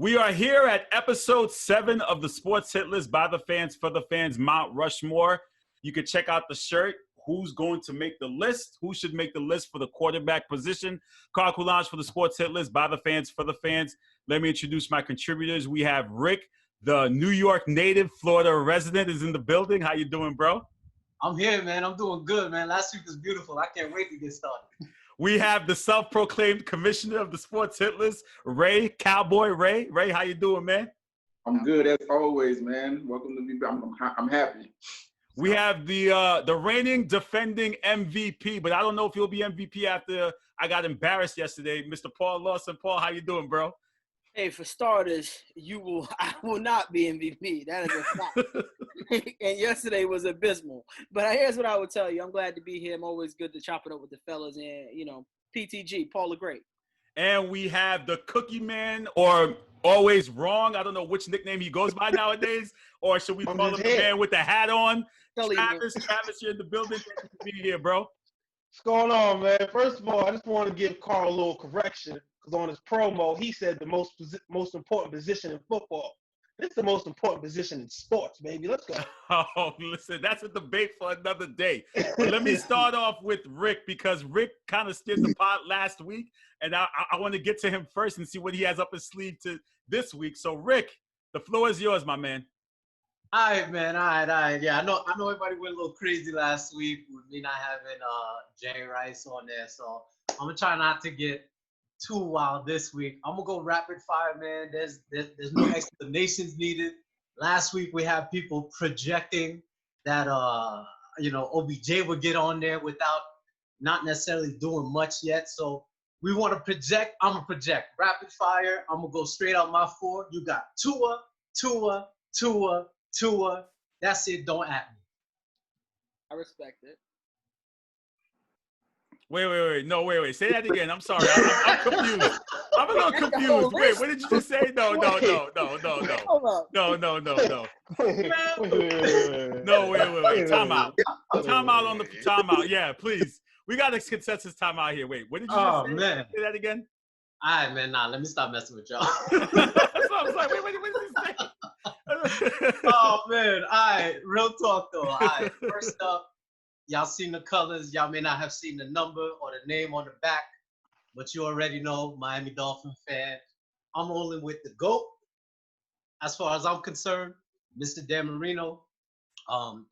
We are here at episode 7 of the Sports Hit List by the fans, for the fans, Mount Rushmore. You can check out the shirt. Who's going to make the list? Who should make the list for the quarterback position? Carl Coulange for the Sports Hit List by the fans, for the fans. Let me introduce my contributors. We have Rick, the New York native, Florida resident, is in the building. How you doing, bro? I'm here, man. I'm doing good, man. Last week was beautiful. I can't wait to get started. We have the self-proclaimed commissioner of the Sports Hit List, Ray, Cowboy Ray. Ray, how you doing, man? I'm good as always, man. Welcome to me. I'm happy. We have the reigning, defending MVP, but I don't know if he'll be MVP after I got embarrassed yesterday. Mr. Paul Lawson. Paul, how you doing, bro? Hey, for starters, I will not be MVP. That is a fact. And yesterday was abysmal. But here's what I would tell you. I'm glad to be here. I'm always good to chop it up with the fellas. And, PTG, Paul the Great. And we have the Cookie Man, or always wrong. I don't know which nickname he goes by nowadays. Or should we call him the man with the hat on? Travis, you're in the building. Thank you for being here, bro. What's going on, man? First of all, I just want to give Carl a little correction. Because on his promo, he said the most important position in football. It's the most important position in sports, baby. Let's go. Oh, listen, that's a debate for another day. But let me start off with Rick, because Rick kind of stirred the pot last week, and I want to get to him first and see what he has up his sleeve to this week. So, Rick, the floor is yours, my man. All right, man. All right. Yeah, I know everybody went a little crazy last week with me not having Jay Rice on there, so I'm gonna try not to get too wild this week. I'm gonna go rapid fire, man. There's no explanations needed. Last week we had people projecting that OBJ would get on there without not necessarily doing much yet. So we want to project. I'm gonna project rapid fire. I'm gonna go straight out my 4. You got Tua. That's it. Don't at me. I respect it. Wait. No, wait. Say that again. I'm sorry. I'm confused. I'm a little confused. Wait, what did you just say? No. No, wait. Time out. Time out. Yeah, please. We got a consensus time out here. Wait, what did you just say? Man. Say that again? All right, man. Nah, let me stop messing with y'all. That's what I was like, wait, what did you say? Oh, man. All right. Real talk, though. All right. First up, y'all seen the colors. Y'all may not have seen the number or the name on the back, but you already know, Miami Dolphin fan. I'm rolling with the GOAT. As far as I'm concerned, Mr. Marino.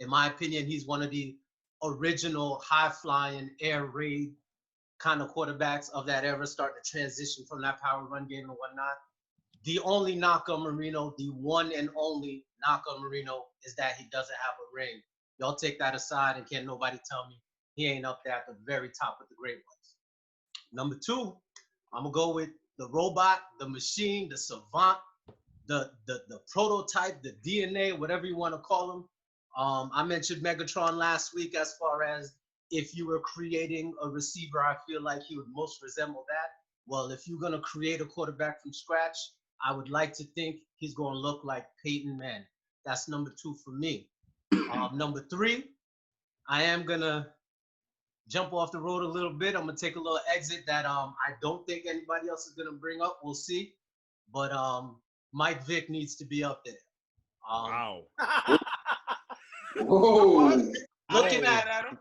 In my opinion, he's one of the original high-flying, air raid kind of quarterbacks of that era, starting to transition from that power run game and whatnot. The only knock on Marino, the one and only knock on Marino, is that he doesn't have a ring. Y'all take that aside, and can't nobody tell me he ain't up there at the very top of the great ones. Number 2, I'm gonna go with the robot, the machine, the savant, the prototype, the DNA, whatever you want to call him. I mentioned Megatron last week as far as if you were creating a receiver, I feel like he would most resemble that. Well, if you're gonna create a quarterback from scratch, I would like to think he's gonna look like Peyton Manning. That's number 2 for me. Number 3, I am gonna jump off the road a little bit. I'm gonna take a little exit that I don't think anybody else is gonna bring up. We'll see. But Mike Vick needs to be up there. Wow. Whoa. Looking at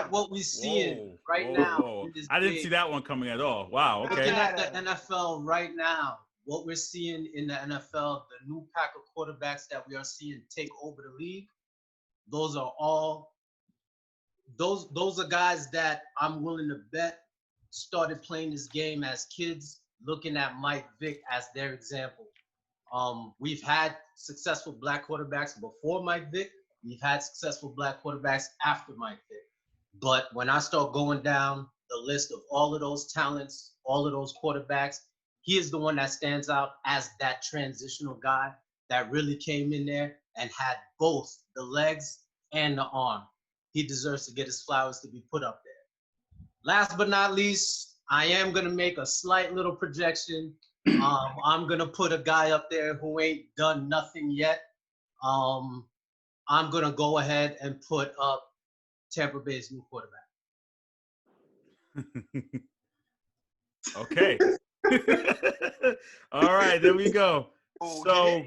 what we're seeing right now. I didn't see that one coming at all. Wow. Okay. Looking at the NFL right now, what we're seeing in the NFL, the new pack of quarterbacks that we are seeing take over the league, those are guys that I'm willing to bet started playing this game as kids, looking at Mike Vick as their example. We've had successful black quarterbacks before Mike Vick. We've had successful black quarterbacks after Mike Vick. But when I start going down the list of all of those talents, all of those quarterbacks, he is the one that stands out as that transitional guy that really came in there and had both the legs and the arm. He deserves to get his flowers to be put up there. Last but not least, I am going to make a slight little projection. I'm going to put a guy up there who ain't done nothing yet. I'm going to go ahead and put up Tampa Bay's new quarterback. Okay. All right, there we go. So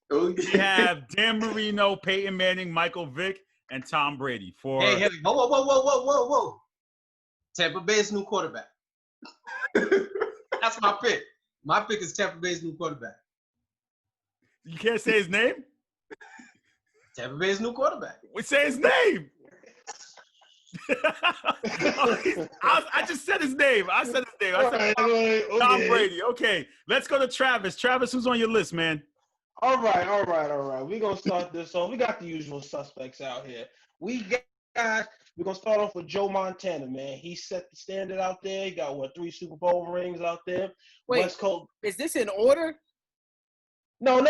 Okay. we have Dan Marino, Peyton Manning, Michael Vick, and Tom Brady for. Hey, whoa. Tampa Bay's new quarterback. That's my pick. My pick is Tampa Bay's new quarterback. You can't say his name? Tampa Bay's new quarterback. We say his name. I just said his name. I said his name. I said Tom Brady. Okay, let's go to Travis. Travis, who's on your list, man? All right. We're going to start this off. We got the usual suspects out here. We're going to start off with Joe Montana, man. He set the standard out there. He got, 3 Super Bowl rings out there. Wait, West Coast. Is this in order? No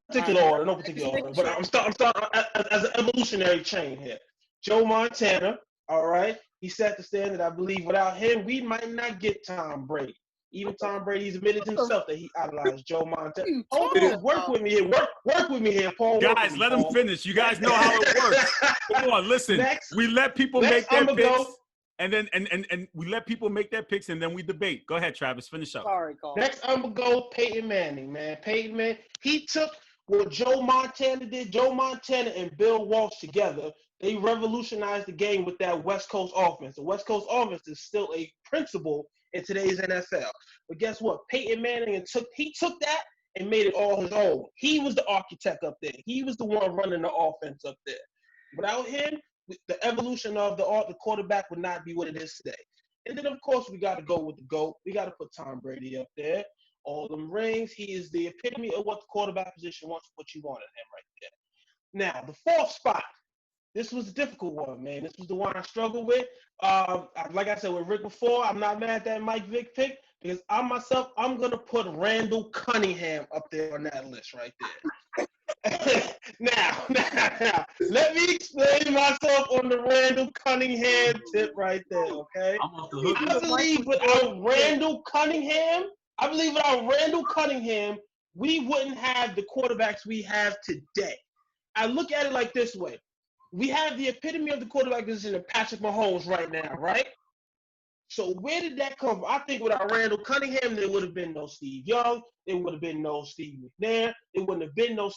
particular order. But I'm starting as an evolutionary chain here. Joe Montana, all right? He set the standard. I believe without him, we might not get Tom Brady. Even Tom Brady's admitted himself that he idolized Joe Montana. Hold on, work with me here. Work with me here, Paul. Guys, let him finish. You guys know how it works. Come on, listen. We let people make their picks, and then and we let people make their picks, and then we debate. Go ahead, Travis. Finish up. Sorry, Carl. Next, I'm gonna go Peyton Manning, man. Peyton Manning. He took what Joe Montana did. Joe Montana and Bill Walsh together. They revolutionized the game with that West Coast offense. The West Coast offense is still a principle in today's NFL. But guess what? Peyton Manning took that and made it all his own. He was the architect up there. He was the one running the offense up there. Without him, the evolution of the quarterback would not be what it is today. And then, of course, we got to go with the GOAT. We got to put Tom Brady up there. All them rings. He is the epitome of what the quarterback position wants, what you want in him right there. Now, the 4th spot. This was a difficult one, man. This was the one I struggled with. Like I said with Rick before, I'm not mad at that Mike Vick pick because I'm going to put Randall Cunningham up there on that list right there. Now, let me explain myself on the Randall Cunningham tip right there, okay? I'm off the hook. I believe without Randall Cunningham, we wouldn't have the quarterbacks we have today. I look at it like this way. We have the epitome of the quarterback position in Patrick Mahomes right now, right? So where did that come from? I think without Randall Cunningham, there would have been no Steve Young. There would have been no Steve McNair. There wouldn't have been no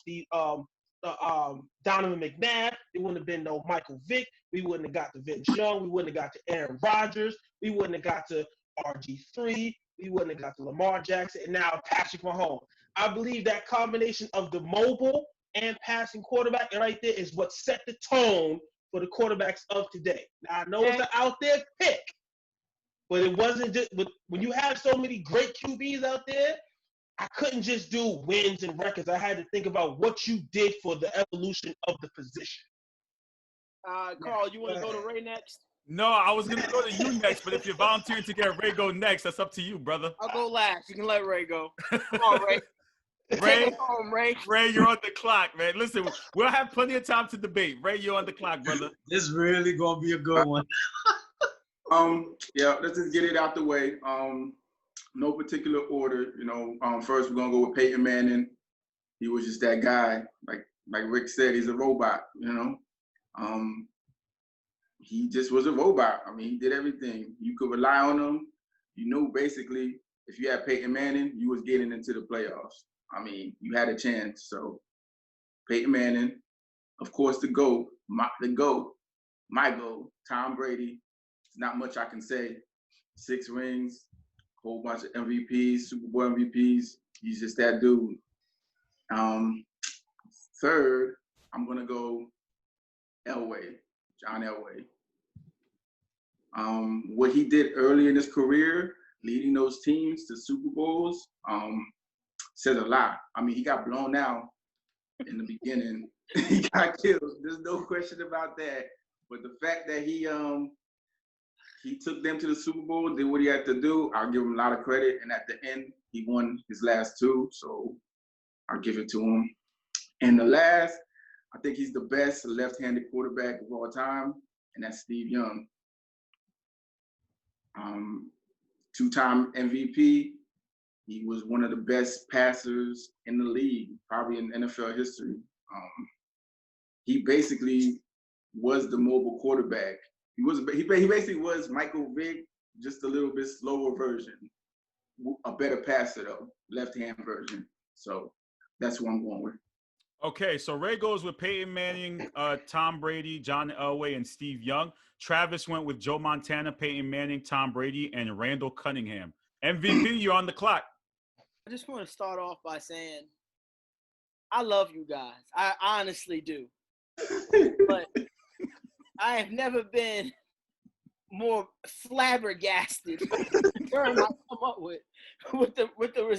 Donovan McNabb. There wouldn't have been no Michael Vick. We wouldn't have got to Vince Young. We wouldn't have got to Aaron Rodgers. We wouldn't have got to RG3. We wouldn't have got to Lamar Jackson. And now Patrick Mahomes. I believe that combination of the mobile and passing quarterback right there is what set the tone for the quarterbacks of today. Now, I know it's an out there pick, but it wasn't just – when you have so many great QBs out there, I couldn't just do wins and records. I had to think about what you did for the evolution of the position. Carl, you want to go to Ray next? No, I was going to go to you next, but if you're volunteering to get Ray go next, that's up to you, brother. I'll go last. You can let Ray go. Come on, Ray. Ray, Take us home, Ray. Ray, you're on the clock, man. Listen, we'll have plenty of time to debate. Ray, you're on the clock, brother. This really gonna be a good one. Yeah, let's just get it out the way. No particular order, first we're gonna go with Peyton Manning. He was just that guy. Like Rick said, he's a robot, He just was a robot. I mean, he did everything. You could rely on him. You knew basically if you had Peyton Manning, you was getting into the playoffs. I mean, you had a chance. So Peyton Manning, of course, the GOAT, my GOAT, Tom Brady. It's not much I can say. 6 rings, whole bunch of MVPs, Super Bowl MVPs. He's just that dude. Third, I'm gonna go Elway, John Elway. What he did early in his career, leading those teams to Super Bowls, says a lot. I mean, he got blown out in the beginning. He got killed. There's no question about that. But the fact that he took them to the Super Bowl, did what he had to do, I'll give him a lot of credit. And at the end, he won his last 2, so I'll give it to him. And the last, I think he's the best left-handed quarterback of all time, and that's Steve Young. 2-time MVP. He was one of the best passers in the league, probably in NFL history. He basically was the mobile quarterback. He basically was Michael Vick, just a little bit slower version. a better passer though, left-hand version. So that's who I'm going with. Okay, so Ray goes with Peyton Manning, Tom Brady, John Elway, and Steve Young. Travis went with Joe Montana, Peyton Manning, Tom Brady, and Randall Cunningham. MVP, you're on the clock. I just want to start off by saying I love you guys. I honestly do. But I have never been more flabbergasted the term I come up with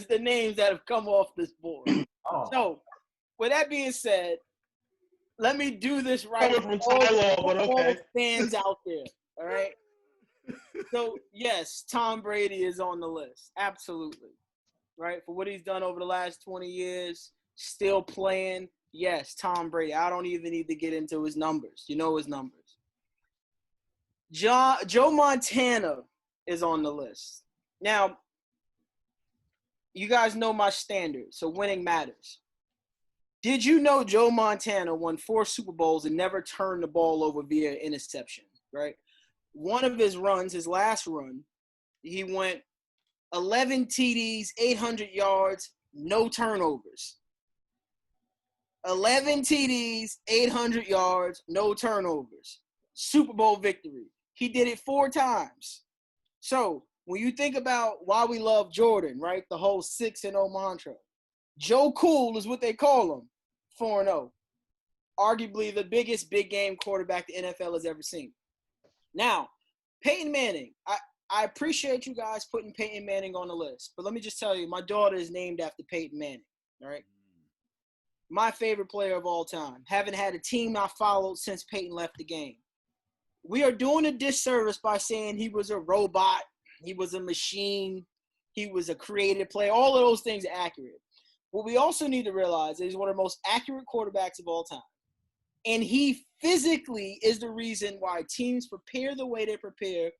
the names that have come off this board. Oh. So, with that being said, let me do this right Coming for from Tyler, but okay. fans out there. All right. So yes, Tom Brady is on the list. Absolutely. Right? For what he's done over the last 20 years, still playing. Yes, Tom Brady. I don't even need to get into his numbers. You know his numbers. Joe Montana is on the list. Now, you guys know my standard, so winning matters. Did you know Joe Montana won 4 Super Bowls and never turned the ball over via interception, right? One of his runs, his last run, he went 11 TDs, 800 yards, no turnovers. 11 TDs, 800 yards, no turnovers. Super Bowl victory. He did it 4 times. So when you think about why we love Jordan, right, the whole 6-0 mantra, Joe Cool is what they call him, 4-0. Arguably the biggest big game quarterback the NFL has ever seen. Now, Peyton Manning, I appreciate you guys putting Peyton Manning on the list, but let me just tell you, my daughter is named after Peyton Manning, all right? My favorite player of all time. Haven't had a team I followed since Peyton left the game. We are doing a disservice by saying he was a robot, he was a machine, he was a creative player. All of those things are accurate. What we also need to realize is he's one of the most accurate quarterbacks of all time. And he physically is the reason why teams prepare the way they prepare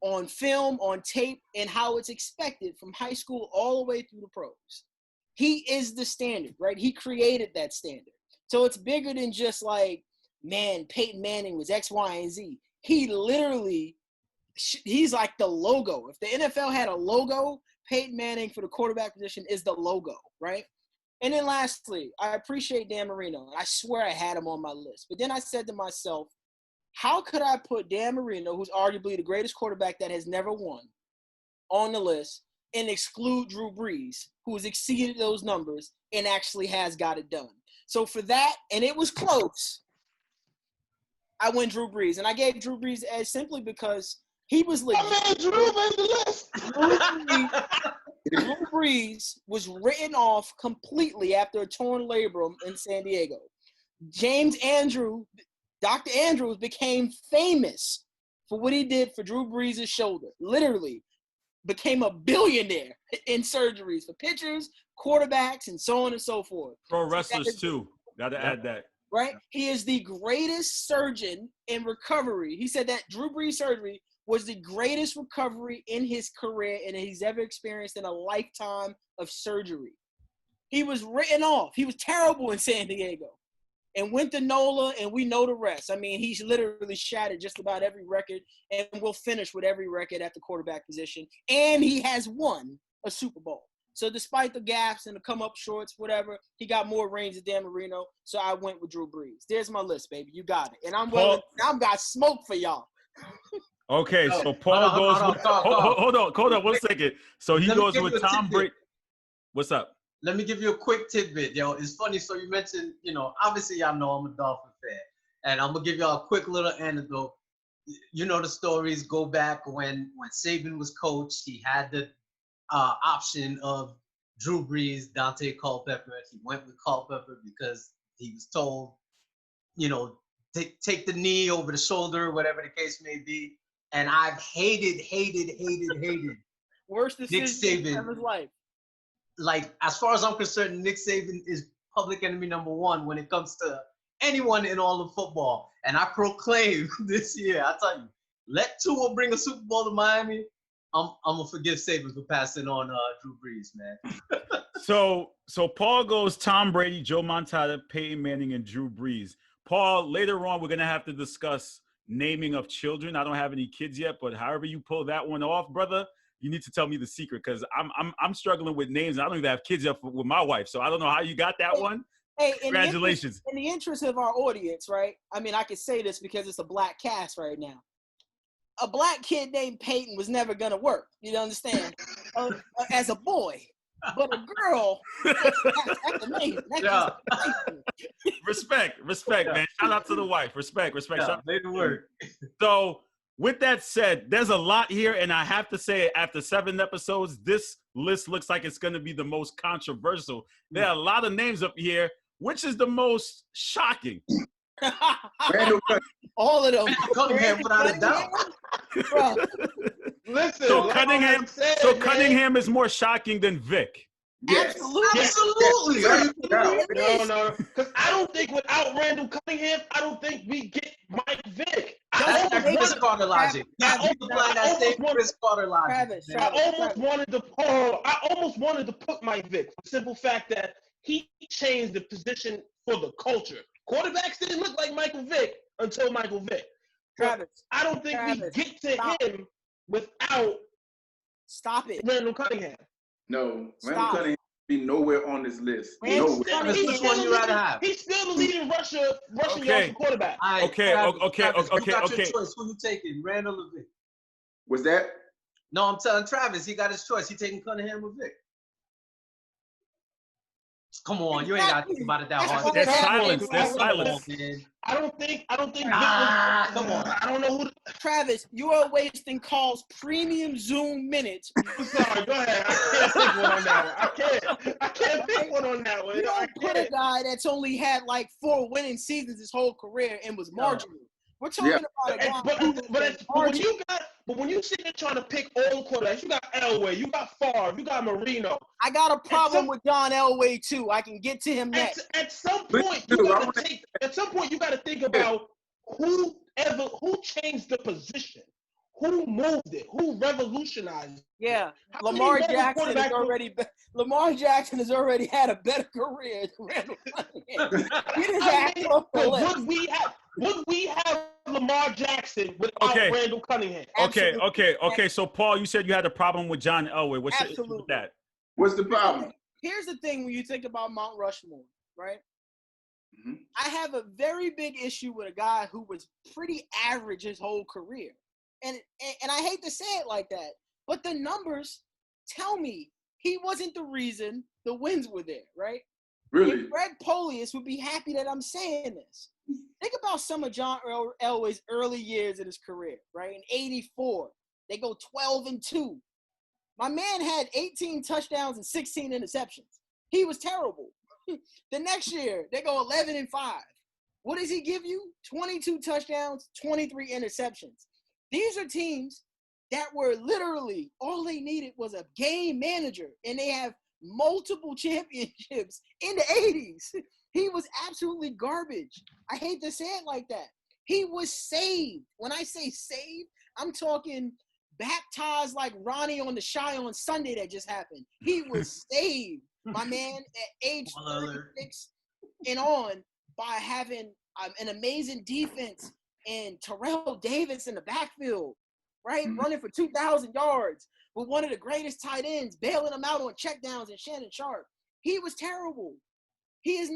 on film, on tape, and how it's expected from high school all the way through the pros. He is the standard, right? He created that standard. So it's bigger than just like, man, Peyton Manning was X, Y, and Z. He literally, he's like the logo. If the NFL had a logo, Peyton Manning for the quarterback position is the logo, right? And then lastly, I appreciate Dan Marino. I swear I had him on my list. But then I said to myself, how could I put Dan Marino, who's arguably the greatest quarterback that has never won, on the list and exclude Drew Brees, who has exceeded those numbers and actually has got it done? So for that, and it was close, I went Drew Brees. And I gave Drew Brees the edge simply because he was legit. Drew made the list. Drew Brees was written off completely after a torn labrum in San Diego. Dr. Andrews became famous for what he did for Drew Brees' shoulder. Literally became a billionaire in surgeries for pitchers, quarterbacks, and so on and so forth. Pro wrestlers too. Got to add that. Right? He is the greatest surgeon in recovery. He said that Drew Brees surgery was the greatest recovery in his career and he's ever experienced in a lifetime of surgery. He was written off. He was terrible in San Diego and went to NOLA, and we know the rest. I mean, he's literally shattered just about every record and will finish with every record at the quarterback position. And he has won a Super Bowl. So despite the gaps and the come-up shorts, whatever, he got more range than Dan Marino, so I went with Drew Brees. There's my list, baby. You got it. And I've got smoke for y'all. Okay, so Paul goes with – hold on 1 second. So he goes with Tom Brady. What's up? Let me give you a quick tidbit, yo. It's funny. So you mentioned, obviously y'all know I'm a Dolphin fan. And I'm going to give y'all a quick little anecdote. You know the stories go back when Saban was coach. He had the option of Drew Brees, Dante Culpepper. He went with Culpepper because he was told, take the knee over the shoulder, whatever the case may be. And I've hated worst Nick decision Saban of his life. Like, as far as I'm concerned, Nick Saban is public enemy number 1 when it comes to anyone in all of football. And I proclaim this year, I tell you, let Tua bring a Super Bowl to Miami. I'm gonna forgive Saban for passing on Drew Brees, man. So Paul goes Tom Brady, Joe Montana, Peyton Manning, and Drew Brees. Paul, later on, we're gonna have to discuss naming of children. I don't have any kids yet, but however you pull that one off, brother, You need to tell me the secret because I'm struggling with names. I don't even have kids yet with my wife, so I don't know how you got that one. Hey, Congratulations. In the interest of our audience, right? I mean, I can say this because it's a black cast right now. A black kid named Peyton was never gonna work. You understand? As a boy, but a girl. That's amazing. That's Respect, man. Shout out to the wife. Respect. Yeah, made it work. So, with that said, there's a lot here, and I have to say, after 7 episodes, this list looks like it's going to be the most controversial. There are a lot of names up here. Which is the most shocking? Randall all of them. Cunningham, without a doubt. Bro. Listen, So like Cunningham, said, Cunningham is more shocking than Vick. Yes. Absolutely. No. Because I don't think without Randall Cunningham, I don't think we get Mike Vick. That's Chris Carter logic. I almost wanted to put Mike Vick for the simple fact that he changed the position for the culture. Quarterbacks didn't look like Michael Vick until Michael Vick. Travis, I don't think we get to him without Randall Cunningham. No, Randall Cunningham be nowhere on this list. Nowhere. Which one you rather have? He's still the leading rushing yards quarterback. Okay. Travis, you got your choice. Who you taking, Randall or Vick? Was that? No, I'm telling Travis, he got his choice. He taking Cunningham or Vick? Come on, you ain't got to think about it that hard. There's silence. I don't think Vick was, come on. I don't know who. Travis, you are wasting Carl's premium Zoom minutes. I'm sorry, go ahead. I can't pick one on that one. I can't pick one on that one. You don't put a guy that's only had like 4 winning seasons his whole career and was marginal. We're talking about a guy but when you sit there trying to pick all quarterbacks, you got Elway, you got Favre, you got Marino. I got a problem with John Elway too. I can get to him next. At some point, you got to think about who changed the position, who moved it, who revolutionized it. Yeah, Lamar Jackson has already had a better career than Randall Cunningham. Would we have Lamar Jackson without Randall Cunningham? Okay. So, Paul, you said you had a problem with John Elway. What's the issue with that? What's the problem? Here's the thing when you think about Mount Rushmore, right? Mm-hmm. I have a very big issue with a guy who was pretty average his whole career. And I hate to say it like that, but the numbers tell me he wasn't the reason the wins were there, right? Really? And Greg Polius would be happy that I'm saying this. Think about some of John Elway's early years in his career, right? In 84, they go 12-2. My man had 18 touchdowns and 16 interceptions. He was terrible. The next year, they go 11-5. What does he give you? 22 touchdowns, 23 interceptions. These are teams that were literally, all they needed was a game manager, and they have multiple championships in the 80s. He was absolutely garbage. I hate to say it like that. He was saved. When I say saved, I'm talking baptized like Ronnie on the Shy on Sunday that just happened. He was saved, my man, at age 36 and on by having an amazing defense and Terrell Davis in the backfield, right? Mm-hmm. Running for 2,000 yards with one of the greatest tight ends, bailing them out on checkdowns and Shannon Sharp. He was terrible. He's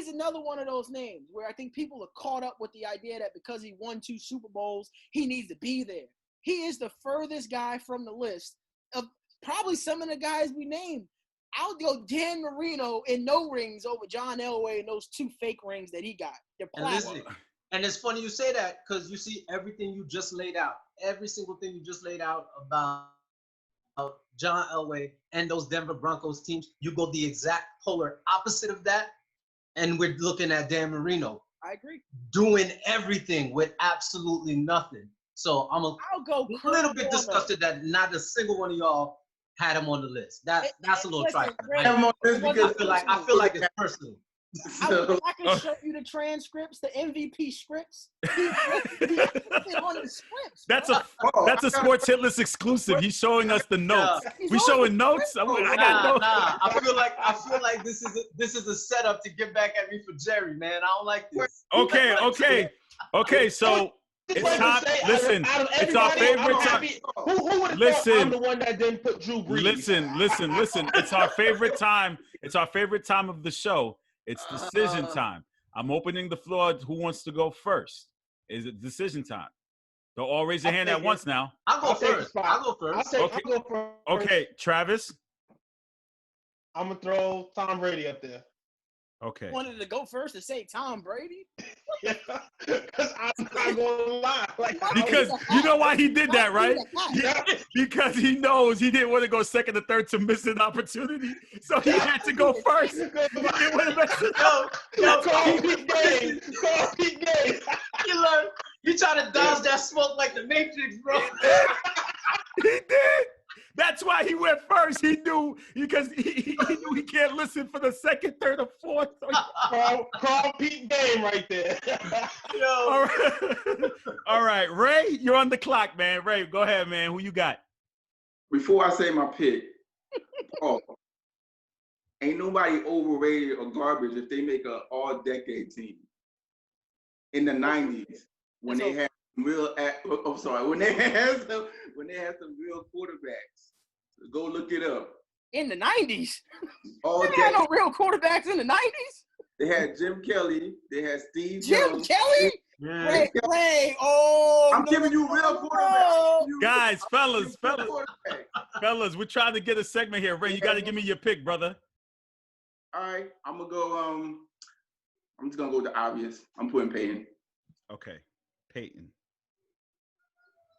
another one of those names where I think people are caught up with the idea that because he won 2 Super Bowls, he needs to be there. He is the furthest guy from the list of probably some of the guys we named. I'll go Dan Marino in no rings over John Elway and those 2 fake rings that he got. They're plastic. And it's funny you say that because you see everything you just laid out, every single thing you just laid out about John Elway and those Denver Broncos teams, you go the exact polar opposite of that, and we're looking at Dan Marino. I agree. Doing everything with absolutely nothing. So I'll go a little bit disgusted that not a single one of y'all had him on the list. That's a little trifling. I feel like it's personal. I can show you the transcripts, the MVP scripts. He on the scripts. That's a Sports Hit List exclusive. He's showing us the notes. We showing notes. I got notes. I feel like this is a setup to get back at me for Jerry, man. I don't like this. Okay. So It's time. Listen, it's our favorite time. Who would have thought I'm the one that didn't put Drew Brees? Listen. It's our favorite time. It's our favorite time of the show. It's decision time. I'm opening the floor. Who wants to go first? Is it decision time? Don't all raise your hand at once now. I'll go first. Okay, Travis. I'm gonna throw Tom Brady up there. Okay. Wanted to go first to say Tom Brady? Yeah, because I'm not gonna lie. Because you know why he did that, right? Because he knows he didn't want to go second or third to miss an opportunity, so he had to go first. He didn't want to mess it up. Call Pete Game. You try to dodge that smoke like the Matrix, bro. He did. That's why he went first. He knew because he knew he can't listen for the second, third, or fourth. Call Pete Game right there. Yo. All right, Ray, you're on the clock, man. Ray, go ahead, man. Who you got? Before I say my pick, ain't nobody overrated or garbage if they make an all-decade team. In the 90s, when they had real, when they had some real quarterbacks. Go look it up. In the 90s? They had no real quarterbacks in the 90s? They had Jim Kelly. They had Steve Jim Jones. Kelly? Yeah. Ray. I'm giving you real quarterbacks. Guys, fellas, we're trying to get a segment here. Ray, you got to give me your pick, brother. All right, I'm gonna go. I'm just gonna go with the obvious. I'm putting Peyton. Okay, Peyton.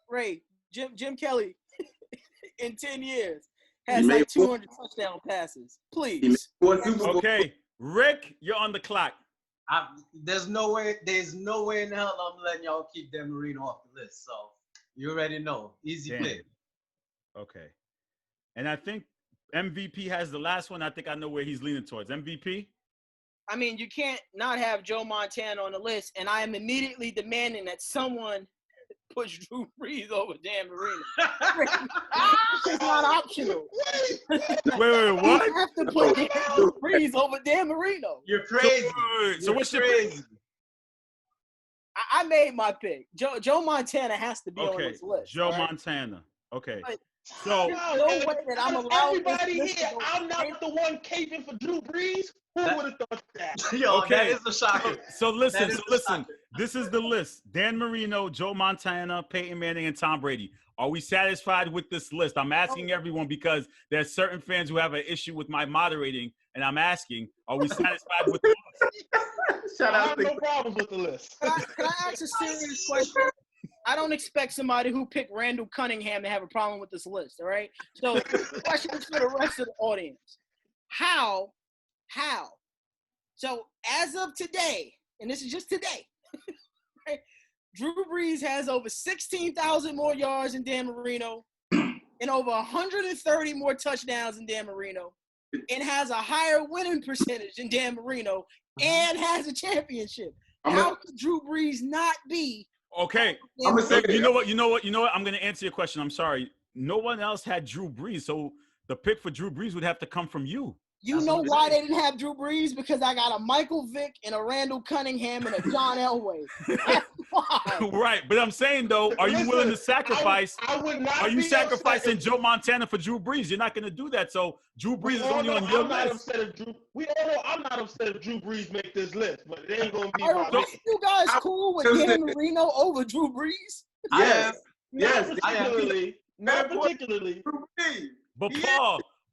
Ray, Jim Kelly, in 10 years, has like 200 touchdown passes. Please. Okay, Rick, you're on the clock. There's no way in hell I'm letting y'all keep Dan Marino off the list. So you already know. Easy pick. Okay. And I think MVP has the last one. I think I know where he's leaning towards. MVP? I mean, you can't not have Joe Montana on the list, and I am immediately demanding that someone push Drew Brees over Dan Marino. It's not optional. Wait, what? You have to put Drew Brees over Dan Marino. You're crazy. So what's your pick? I made my pick. Joe Montana has to be on this list. Joe Montana. Okay. So no way that I'm allowed. Everybody here, I'm not the one caping for Drew Brees. Who would have thought that? Yo, that is a shocker. So listen. This is the list: Dan Marino, Joe Montana, Peyton Manning, and Tom Brady. Are we satisfied with this list? I'm asking everyone because there's certain fans who have an issue with my moderating, and I'm asking: are we satisfied with the list? I have no problems with the list. Can I ask a serious question? I don't expect somebody who picked Randall Cunningham to have a problem with this list, all right? So the question is for the rest of the audience. How? So as of today, and this is just today, right, Drew Brees has over 16,000 more yards than Dan Marino and over 130 more touchdowns than Dan Marino and has a higher winning percentage than Dan Marino and has a championship. How could Drew Brees not be? Okay. You know what? I'm going to answer your question. I'm sorry. No one else had Drew Brees, so the pick for Drew Brees would have to come from you. You know why they didn't have Drew Brees? Because I got a Michael Vick and a Randall Cunningham and a John Elway. That's why. Right, but I'm saying though, are you willing to sacrifice? I would not. Are you sacrificing Joe Montana for Drew Brees? You're not going to do that. So Drew Brees is only on your list. We all know I'm not upset if Drew Brees make this list, but it ain't going to be my list. You guys cool with Dan Marino over Drew Brees? Yes. Not particularly. But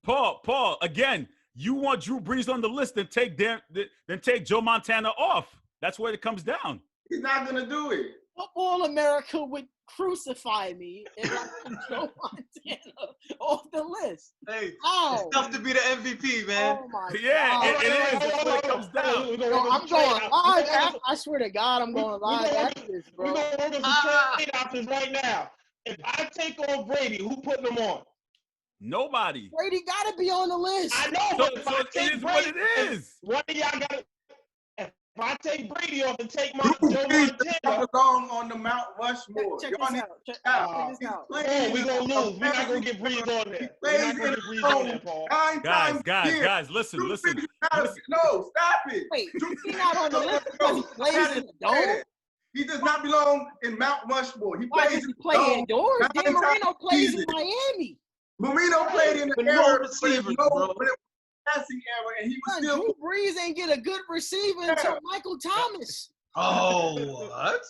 Paul, again. You want Drew Brees on the list, then take Joe Montana off. That's where it comes down. He's not gonna do it. Football America would crucify me if I put Joe Montana off the list. Hey, it's tough to be the MVP, man. Oh my God. It is. That's where it comes down. I'm going live. I swear to God, I'm going live after this, bro. We're going to look at some trade options right now. If I take on Brady, who putting them on? Nobody. Brady got to be on the list. I know, but if I take Brady, what it is. One of y'all got to. If I take Brady off and take my Joe Montana, belong on the Mount Rushmore. Check this out. We're gonna lose. We're not gonna get Brees on there. We're not gonna get Brees on there, Paul. Guys, listen. No, stop it. Wait, he's not on the list because he plays in the dome? He does not belong in Mount Rushmore. He Why plays does he play indoors? Dan Marino plays in Miami. Marino played in the With era no when it receivers, was bro. passing era, and he was Son, still. Drew Brees ain't get a good receiver until Michael Thomas. Oh, what?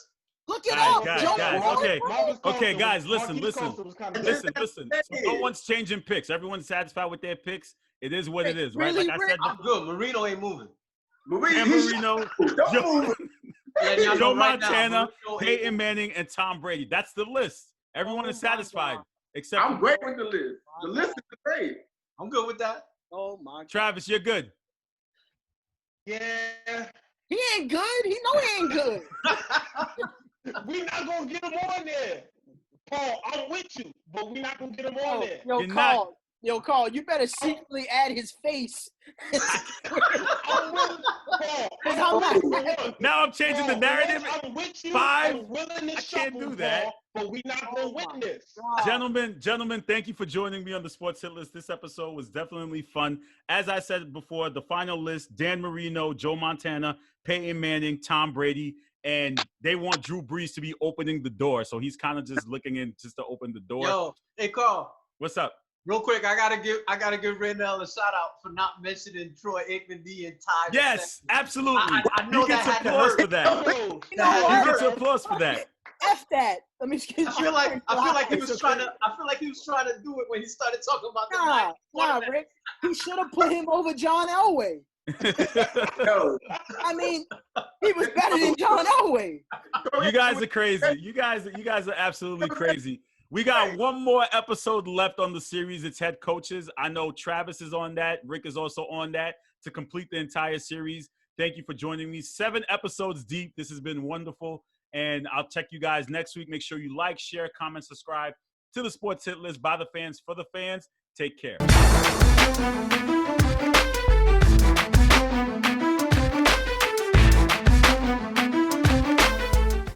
Look it All up. right, Joe guys, Burrow. okay. Marcus Okay, Coulter guys, was- listen, Marquise listen. Coulter was kinda Listen. So no one's changing picks. Everyone's satisfied with their picks. It is what it is, right? Really, Like I said, I'm good. Marino ain't moving. Dan Marino, Don't move. Letting y'all Joe know right now, Montana, Marino ain't Peyton moving. Manning, and Tom Brady. That's the list. Everyone is satisfied, except I'm great with the list. The list is great. I'm good with that. Oh my God. Travis. You're good. Yeah. He ain't good. He know he ain't good. We not gonna get him on there. Paul, I'm with you, but we not gonna get him on there. You're not. Carl. Yo, Carl, you better secretly add his face. I'm with Paul. I'm I'm with you. Look, Now I'm changing the Paul, narrative. I'm with you. 5. I'm willing to I can't shuffle, do that. Paul, but we not gonna Oh, my win this. God. Gentlemen, thank you for joining me on the Sports Hit List. This episode was definitely fun. As I said before, the final list: Dan Marino, Joe Montana, Peyton Manning, Tom Brady, and they want Drew Brees to be opening the door. So he's kind of just looking in just to open the door. Yo, hey Carl, What's up? real quick, I gotta give Randall a shout out for not mentioning Troy Aikman the entire. Yes, segment. absolutely. I know He gets that had to applause hurt. for that. Bro, You know He what? gets applause for that. F that. Let me just I feel like he was It's trying okay. to. I feel like he was trying to do it when he started talking about the Nah, night. nah, Rick. He should have put him over John Elway. Yo, I mean, he was better than John Elway. You guys are crazy. You guys are absolutely crazy. We got one more episode left on the series. It's head coaches. I know Travis is on that. Rick is also on that to complete the entire series. Thank you for joining me. 7 episodes deep. This has been wonderful. And I'll check you guys next week. Make sure you like, share, comment, subscribe to the Sports Hit List by the fans for the fans. Take care.